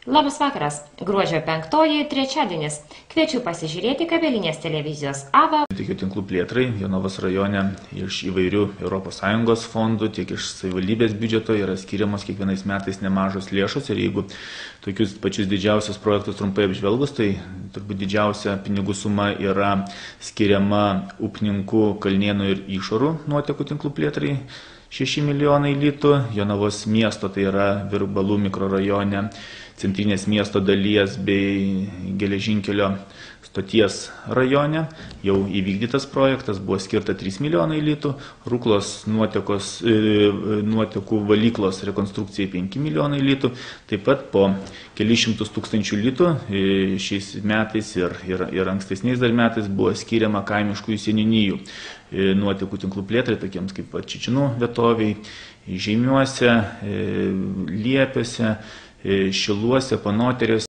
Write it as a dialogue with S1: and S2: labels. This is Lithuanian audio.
S1: Labas vakaras. Gruodžio 5-oji trečiadienis. Kviečiu pasižiūrėti kabelinės televizijos AVA.
S2: Tiek tinklų plėtrai Jonavos rajone iš įvairių ES fondų, tiek iš savivaldybės biudžeto yra skiriamos kiekvienais metais nemažos lėšos ir jeigu tokius pačius didžiausius projektus trumpai apžvelgus, tai turbūt didžiausia pinigų suma yra skiriama Upninkų, Kalnėnų ir Išorų nuotekų tinklų plėtrai 6 milijonai litų, Jonavos miesto, tai yra Virbalų mikrorajone, centrinės miesto dalies bei geležinkelio stoties rajone. Jau įvykdytas projektas, buvo skirta 3 milijonai litų, Ruklos nuotekų valyklos rekonstrukcijai 5 milijonai litų, taip pat po kelius šimtus tūkstančių litų šiais metais ir ankstesniais dar metais buvo skiriama kaimiškųjų seniūnijų nuotekų tinklų plėtrai, tokiems kaip Čičinų vietoviai, Žeimiuose, Liepiuose, Šiluose, Panoteriuose.